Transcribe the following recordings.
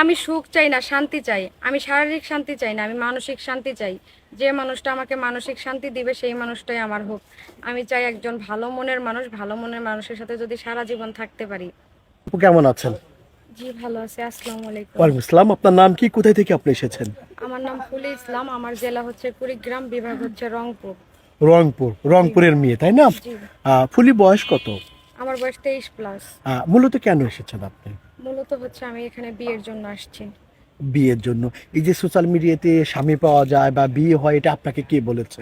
আমি সুখ চাই না, শান্তি চাই। আমি শারীরিক শান্তি চাই না, আমি মানসিক শান্তি চাই। যে মানুষটা আমাকে মানসিক শান্তি দিবে সেই মানুষটাই আমার হোক। আমি চাই একজন ভালো মনের মানুষ, ভালো মনের মানুষের সাথে যদি সারা জীবন থাকতে পারি। আপু কেমন আছেন? জি ভালো আছে। আসসালামু আলাইকুম। ওয়ালাইকুম আসসালাম। আপনার নাম কি, কোথায় থেকে আপনি এসেছেন? আমার নাম ফুলি ইসলাম, আমার জেলা হচ্ছে কুড়িগ্রাম, বিভাগ হচ্ছে রংপুর। রংপুর, জি রংপুরের মেয়ে তাই না? জি। ফুলি বয়স কত? আমার বয়স 23+। মূলত কেন এসেছেন আপনি? মূলত হচ্ছে আমি এখানে বিয়ের জন্য আসছি। বিয়ের জন্য? এই যে সোশ্যাল মিডিয়াতে স্বামী পাওয়া যায় বা বিয়ে হয়, এটা আপনাকে কে বলেছে?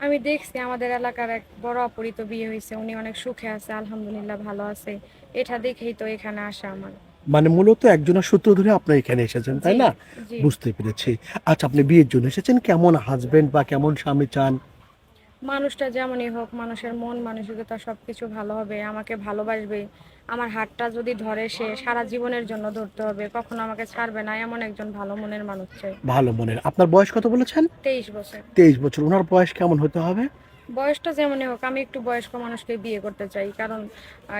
আমি দেখছি আমাদের এলাকার এক বড় আপুরই তো বিয়ে হয়েছে, উনি অনেক সুখে আছে, আলহামদুলিল্লাহ ভালো আছে। এটা দেখেই তো এখানে আসা আমার। মানে মূলত একজনের সূত্র ধরে আপনি এখানে এসেছেন তাই জি না? জি। বুঝতে পেরেছি। আচ্ছা, আপনি বিয়ের জন্য এসেছেন, কেমন হাজবেন্ড বা কেমন স্বামী চান? মানুষটা যেমনই হোক, মানুষের মন মানসিকতা সবকিছু ভালো হবে, আমাকে ভালোবাসবে। আমার হাতটা যদি ধরে সে সারা জীবনের জন্য ধরতে হবে, কখনো আমাকে ছাড়বে না, এমন একজন ভালো মনের মানুষ চাই। ভালো মনের। আপনার বয়স কত বলেছেন? 23 বছর। 23 বছর। ওনার বয়স কেমন হতে হবে? বয়সটা যেমনই হোক, আমি একটু বয়স্ক মানুষকে বিয়ে করতে চাই, কারণ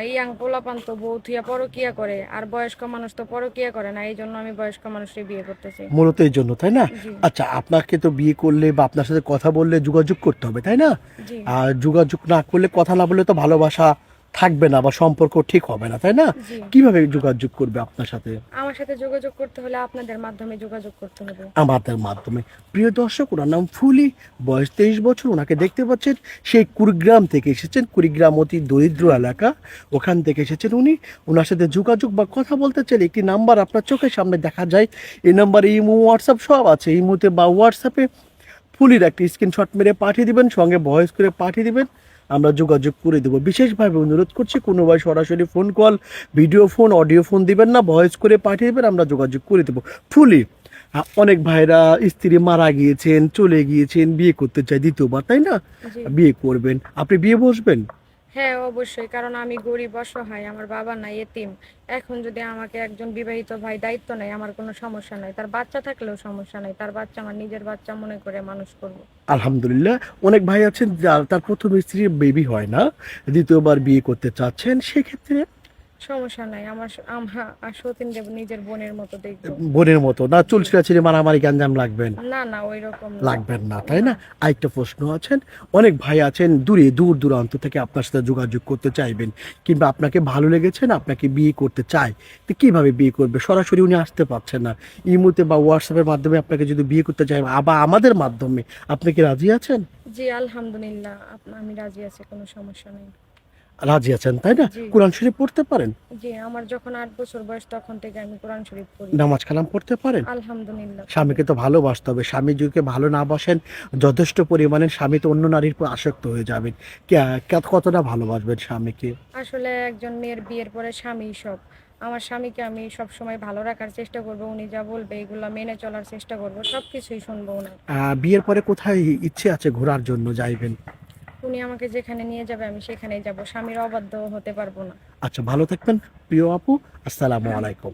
ইয়াং পোলাপান তো বউ থুয়া পরকিয়া করে, আর বয়স্ক মানুষ তো পরকিয়া করে না, এই জন্য আমি বয়স্ক মানুষকে বিয়ে করতে চাই। মূলত এই জন্য তাই না? জি আচ্ছা, আপনাকে তো বিয়ে করলে বা আপনার সাথে কথা বললে যোগাযোগ করতে হবে তাই না? জি আর যোগাযোগ না করলে, কথা না বললে তো ভালোবাসা থাকবে না বা সম্পর্ক ঠিক হবে না তাই না? জি। কিভাবে যোগাযোগ করবে আপনার সাথে? আমার সাথে যোগাযোগ করতে হলে আপনাদের মাধ্যমে যোগাযোগ করতে হবে। আমাদের মাধ্যমে। প্রিয় দর্শক, ওনার নাম ফুলি, বয়স 23 বছর। ওনাকে দেখতে পাচ্ছেন, সেই কুড়িগ্রাম থেকে এসেছেন। কুড়িগ্রাম অতি দরিদ্র এলাকা, ওখান থেকে এসেছেন উনি। ওনার সাথে যোগাযোগ বা কথা বলতে চাইলে একটি নাম্বার আপনার চোখের সামনে দেখা যায়। এই নাম্বারে ইমো, হোয়াটসঅ্যাপ সব আছে। ইমোতে বা হোয়াটসঅ্যাপে ফুলির একটি স্ক্রিনশট মেরে পাঠিয়ে দিবেন, সঙ্গে ভয়েস করে পাঠিয়ে দিবেন, আমরা যোগাযোগ করে দেবো। বিশেষভাবে অনুরোধ করছি, কোনো ভাই সরাসরি phone call, video phone, audio phone দিবেন না, ভয়েস করে পাঠিয়ে দেবেন, আমরা যোগাযোগ করে দেবো। ফুলি, অনেক ভাইরা স্ত্রী মারা গিয়েছেন, চলে গিয়েছেন, বিয়ে করতে চাই দ্বিতীয়বার তাই না? জি। বিয়ে করবেন, আপনি বিয়ে বসবেন? হ্যাঁ অবশ্যই, কারণ আমি গরিব অসহায়, আমার বাবা নাই, এতিম। এখন যদি আমাকে একজন বিবাহিত ভাই দায়িত্ব নেয়, আমার কোনো সমস্যা নাই, তার বাচ্চা থাকলেও সমস্যা নাই, তার বাচ্চা আমার নিজের বাচ্চা মনে করে মানুষ করব। আলহামদুলিল্লাহ। অনেক ভাই আছেন যার তার প্রথম স্ত্রীর বেবি হয় না, দ্বিতীয়বার বিয়ে করতে চাচ্ছেন, সেক্ষেত্রে সমস্যা নাই, আমার সতীন দেব নিজের বোনের মতো দেখবো। বোনের মতো না, চুল জি। ছিঁড়াছিঁড়ি মারামারি গ্যাঞ্জাম লাগবেন? না না, ওই রকম না। লাগবেন না তাই না। না? আরেকটা প্রশ্ন আছেন, অনেক ভাই আছেন দূর দূরান্ত থেকে আপনার সাথে যোগাযোগ করতে চাইবেন, কিংবা আপনাকে ভালো লেগেছেন, আপনাকে বিয়ে করতে চায়, তো কিভাবে বিয়ে করবে? সরাসরি উনি আসতে পারছেন না, ইমোতে বা হোয়াটসঅ্যাপের মাধ্যমে আপনাকে যদি বিয়ে করতে চাই, আবার আমাদের মাধ্যমে, আপনি কি রাজি আছেন? জি আলহামদুলিল্লাহ, আমি রাজি আছি, কোনো সমস্যা নেই। রাজি আছেন তাই না? জি কোরআন শরীফ পড়তে পারেন? জি। আমার যখন 8 বছর বয়স তখন থেকে আমি কোরআন শরীফ পড়ি। নামাজ কালাম পড়তে পারেন? আলহামদুলিল্লাহ পড়ি। স্বামীকে তো ভালোবাসতে হবে। স্বামী যদি ভালো না বাসেন, যথেষ্ট পরিমাণে স্বামী তো অন্য নারীর উপর আসক্ত হয়ে যাবেন। কতটা ভালোবাসবেন স্বামীকে? আসলে একজন মেয়ের বিয়ের পরে স্বামী সব। আমার স্বামীকে আমি সব সময় ভালো রাখার চেষ্টা করব, উনি যা বলবে এগুলো মেনে চলার চেষ্টা করব, সবকিছুই শুনবো ওনার। বিয়ের পরে কোথায় ইচ্ছে আছে ঘোরার জন্য যাইবেন? উনি আমাকে যেখানে নিয়ে যাবে আমি সেখানেই যাব, স্বামীর অবাধ্য হতে পারবো না। আচ্ছা, ভালো থাকবেন প্রিয় আপু। আসসালামু আলাইকুম।